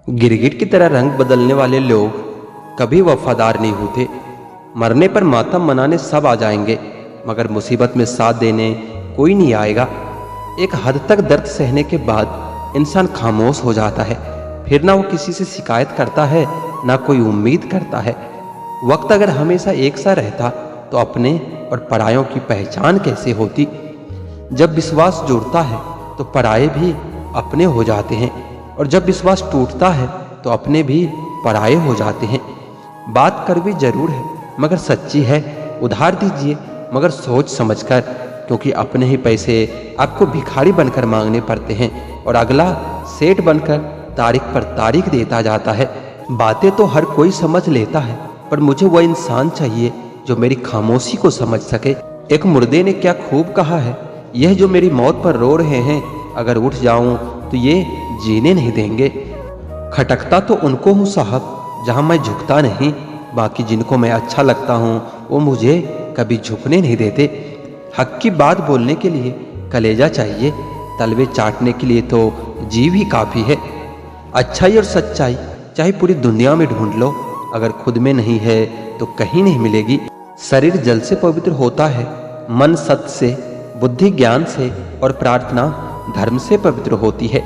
गिरगिट की तरह रंग बदलने वाले लोग कभी वफादार नहीं होते। मरने पर मातम मनाने सब आ जाएंगे, मगर मुसीबत में साथ देने कोई नहीं आएगा। एक हद तक दर्द सहने के बाद इंसान खामोश हो जाता है। फिर ना वो किसी से शिकायत करता है, ना कोई उम्मीद करता है। वक्त अगर हमेशा एक सा रहता तो अपने और परायों की पहचान कैसे होती। जब विश्वास जुड़ता है तो पराये भी अपने हो जाते हैं, और जब विश्वास टूटता है तो अपने भी पराये हो जाते हैं। बात कड़वी जरूर है मगर सच्ची है। उधार दीजिए मगर सोच समझकर, क्योंकि अपने ही पैसे आपको भिखारी बनकर मांगने पड़ते हैं और अगला सेठ बनकर तारीख पर तारीख देता जाता है। बातें तो हर कोई समझ लेता है, पर मुझे वह इंसान चाहिए जो मेरी खामोशी को समझ सके। एक मुर्दे ने क्या खूब कहा है, यह जो मेरी मौत पर रो रहे हैं, अगर उठ जाऊं तो ये जीने नहीं देंगे। खटकता तो उनको हूँ साहब जहां मैं झुकता नहीं, बाकी जिनको मैं अच्छा लगता हूँ वो मुझे कभी झुकने नहीं देते। हक की बात बोलने के लिए कलेजा चाहिए, तलवे चाटने के लिए तो जीव ही काफ़ी है। अच्छाई और सच्चाई चाहे पूरी दुनिया में ढूंढ लो, अगर खुद में नहीं है तो कहीं नहीं मिलेगी। शरीर जल से पवित्र होता है, मन सत्य से, बुद्धि ज्ञान से और प्रार्थना धर्म से पवित्र होती है।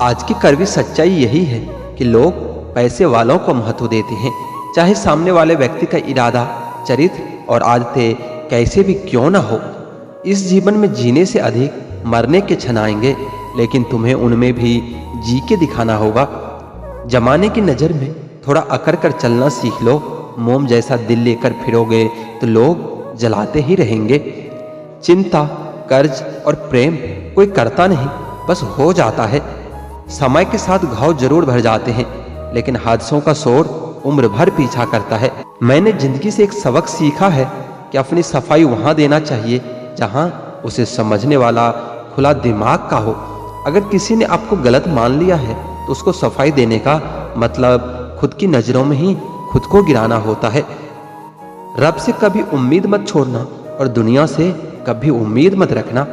आज की कड़वी सच्चाई यही है कि लोग पैसे वालों को महत्व देते हैं, चाहे सामने वाले व्यक्ति का इरादा, चरित्र और आदतें कैसे भी क्यों ना हो। इस जीवन में जीने से अधिक मरने के क्षण आएंगे, लेकिन तुम्हें उनमें भी जी के दिखाना होगा। जमाने की नज़र में थोड़ा अकड़ कर चलना सीख लो। मोम जैसा दिल लेकर फिरोगे तो लोग जलाते ही रहेंगे। चिंता, कर्ज और प्रेम कोई करता नहीं, बस हो जाता है। समय के साथ घाव जरूर भर जाते हैं, लेकिन हादसों का शोर उम्र भर पीछा करता है। मैंने जिंदगी से एक सबक सीखा है कि अपनी सफाई वहां देना चाहिए जहां उसे समझने वाला खुला दिमाग का हो। अगर किसी ने आपको गलत मान लिया है तो उसको सफाई देने का मतलब खुद की नजरों में ही खुद को गिराना होता है। रब से कभी उम्मीद मत छोड़ना और दुनिया से कभी उम्मीद मत रखना।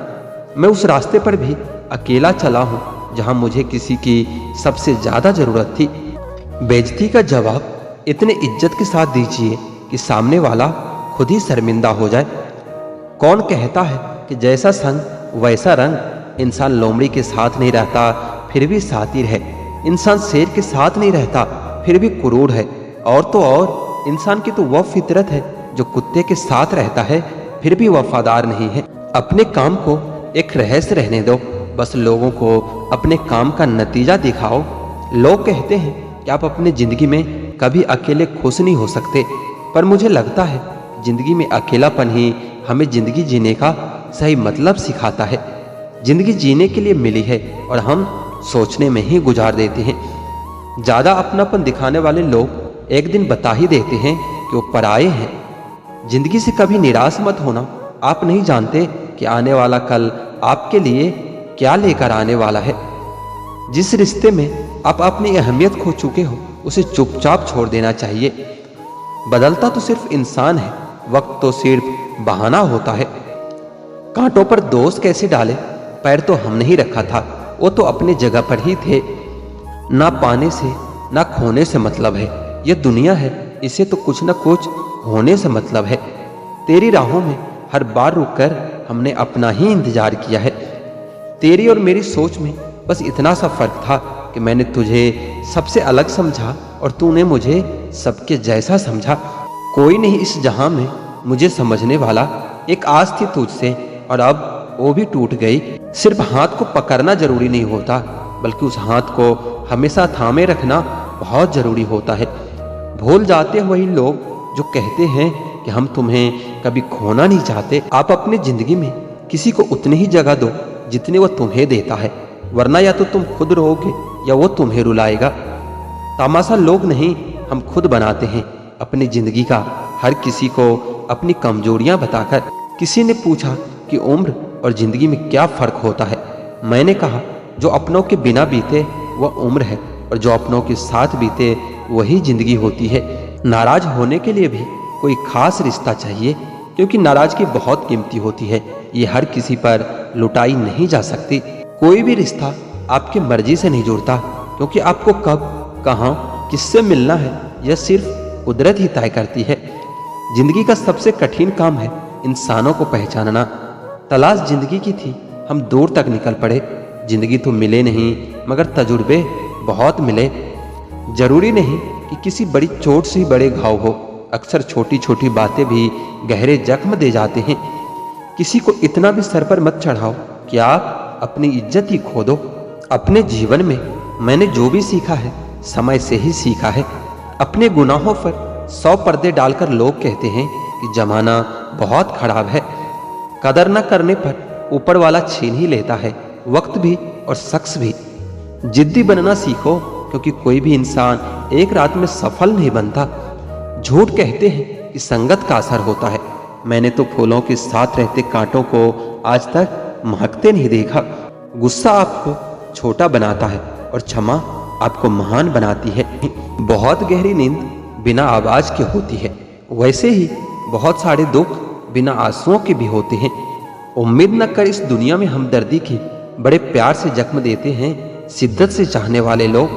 मैं उस रास्ते पर भी अकेला चला हूं जहां मुझे किसी की सबसे ज्यादा जरूरत थी। बेइज्जती का जवाब इतने इज्जत के साथ दीजिए कि सामने वाला खुद ही शर्मिंदा हो जाए। कौन कहता है कि जैसा संग वैसा रंग। इंसान लोमड़ी के साथ नहीं रहता फिर भी सातिर है। इंसान शेर के साथ नहीं रहता फिर भी क्रूर है। और तो और इंसान की तो वह फितरत है जो कुत्ते के साथ रहता है फिर भी वफादार नहीं है। अपने काम को एक रहस्य रहने दो, बस लोगों को अपने काम का नतीजा दिखाओ। लोग कहते हैं कि आप अपनी जिंदगी में कभी अकेले खुश नहीं हो सकते, पर मुझे लगता है जिंदगी में अकेलापन ही हमें जिंदगी जीने का सही मतलब सिखाता है। जिंदगी जीने के लिए मिली है और हम सोचने में ही गुजार देते हैं। ज्यादा अपनापन दिखाने वाले लोग एक दिन बता ही देते हैं कि वो पराये हैं। जिंदगी से कभी निराश मत होना। आप नहीं जानते कि आने वाला कल आपके लिए क्या लेकर आने वाला है। जिस रिश्ते में आप अपनी अहमियत खो चुके हो उसे चुपचाप छोड़ देना चाहिए। बदलता तो सिर्फ इंसान है, वक्त तो सिर्फ बहाना होता है। कांटों पर दोस्त कैसे डाले, पैर तो हमने ही रखा था, वो तो अपनी जगह पर ही थे। ना पाने से ना खोने से मतलब है, ये दुनिया है, इसे तो कुछ ना कुछ होने से मतलब है। तेरी राहों में हर बार रुककर हमने अपना ही इंतजार किया है। तेरी और मेरी सोच में बस इतना सा फर्क था कि मैंने तुझे सबसे अलग समझा और तूने मुझे सबके जैसा समझा। कोई नहीं इस जहां में मुझे समझने वाला। एक आस थी तुझसे और अब वो भी टूट गई। सिर्फ हाथ को पकड़ना जरूरी नहीं होता, बल्कि उस हाथ को हमेशा थामे रखना बहुत जरूरी होता है। भूल जाते हैं वही लोग जो कहते हैं कि हम तुम्हें कभी खोना नहीं चाहते। आप अपनी जिंदगी में किसी को उतनी ही जगह दो जितने वो तुम्हें देता है, वरना या तो तुम खुद रोओगे या वो तुम्हें रुलाएगा। तमाशा लोग नहीं, हम खुद बनाते हैं अपनी जिंदगी का, हर किसी को अपनी कमजोरियां बताकर। किसी ने पूछा कि उम्र और जिंदगी में क्या फर्क होता है। मैंने कहा जो अपनों के बिना बीते वह उम्र है, और जो अपनों के साथ बीते वही जिंदगी होती है। नाराज होने के लिए भी कोई खास रिश्ता चाहिए, क्योंकि नाराजगी बहुत कीमती होती है। ये हर किसी पर लुटाई नहीं जा सकती। कोई भी रिश्ता आपकी मर्जी से नहीं जुड़ता, क्योंकि आपको कब कहाँ, किससे मिलना है, यह सिर्फ कुदरत ही तय करती है। जिंदगी का सबसे कठिन काम है इंसानों को पहचानना। तलाश जिंदगी की थी, हम दूर तक निकल पड़े। जिंदगी तो मिले नहीं, मगर तजुर्बे बहुत मिले। जरूरी नहीं कि किसी बड़ी चोट से ही बड़े घाव हो, अक्सर छोटी छोटी बातें भी गहरे जख्म दे जाते हैं। किसी को इतना भी सर पर मत चढ़ाओ कि आप अपनी इज्जत ही खो दो। अपने जीवन में मैंने जो भी सीखा है समय से ही सीखा है। अपने गुनाहों पर 100 पर्दे डालकर लोग कहते हैं कि जमाना बहुत खराब है। कदर न करने पर ऊपर वाला छीन ही लेता है, वक्त भी और शख्स भी। जिद्दी बनना सीखो, क्योंकि कोई भी इंसान एक रात में सफल नहीं बनता। झूठ कहते हैं कि संगत का असर होता है। मैंने तो फूलों के साथ रहते कांटों को आज तक महकते नहीं देखा। गुस्सा आपको छोटा बनाता है और क्षमा आपको महान बनाती है। बहुत गहरी नींद बिना आवाज के होती है, वैसे ही बहुत सारे दुख बिना आंसुओं के भी होते हैं। उम्मीद न कर इस दुनिया में हमदर्दी की, बड़े प्यार से जख्म देते हैं शिद्दत से चाहने वाले लोग।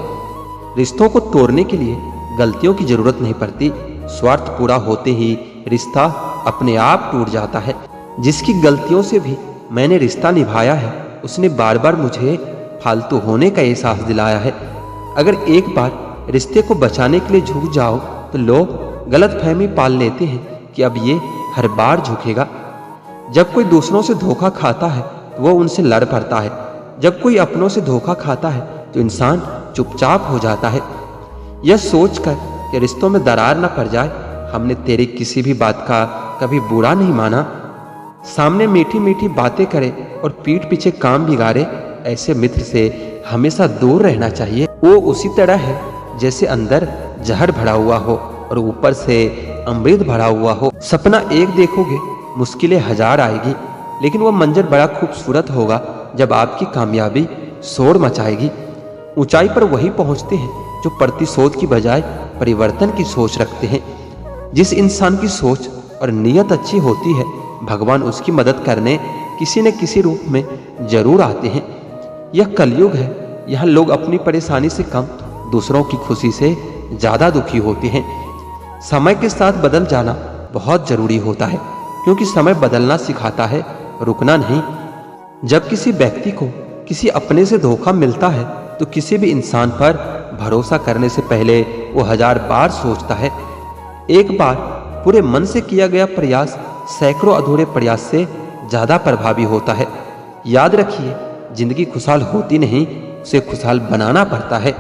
रिश्तों को तोड़ने के लिए गलतियों की जरूरत नहीं पड़ती, स्वार्थ पूरा होते ही रिश्ता अपने आप टूट जाता है। जिसकी गलतियों से भी मैंने रिश्ता निभाया है, उसने बार बार मुझे फालतू होने का एहसास दिलाया है। अगर एक बार रिश्ते को बचाने के लिए झुक जाओ तो लोग गलतफहमी पाल लेते हैं कि अब ये हर बार झुकेगा। जब कोई दूसरों से धोखा खाता है तो वो उनसे लड़ पड़ता है। जब कोई अपनों से धोखा खाता है तो इंसान चुपचाप हो जाता है, यह सोचकर कि रिश्तों में दरार न पड़ जाए। हमने तेरी किसी भी बात का कभी बुरा नहीं माना। सामने मीठी मीठी बातें करे और पीठ पीछे काम बिगाड़े, ऐसे मित्र से हमेशा दूर रहना चाहिए। वो उसी तरह है जैसे अंदर जहर भरा हुआ हो और ऊपर से अमृत भरा हुआ हो। सपना एक देखोगे, मुश्किलें 1000 आएगी, लेकिन वह मंजर बड़ा खूबसूरत होगा जब आपकी कामयाबी शोर मचाएगी। ऊंचाई पर वही पहुंचते हैं जो प्रतिशोध की बजाय परिवर्तन की सोच रखते हैं। जिस इंसान की सोच और नीयत अच्छी होती है, भगवान उसकी मदद करने किसी न किसी रूप में जरूर आते हैं। यह कलयुग है, यहाँ लोग अपनी परेशानी से कम दूसरों की खुशी से ज्यादा दुखी होते हैं। समय के साथ बदल जाना बहुत जरूरी होता है, क्योंकि समय बदलना सिखाता है, रुकना नहीं। जब किसी व्यक्ति को किसी अपने से धोखा मिलता है तो किसी भी इंसान पर भरोसा करने से पहले वो 1000 बार सोचता है। एक बार पूरे मन से किया गया प्रयास सैकड़ों अधूरे प्रयास से ज्यादा प्रभावी होता है। याद रखिए, जिंदगी खुशहाल होती नहीं, उसे खुशहाल बनाना पड़ता है।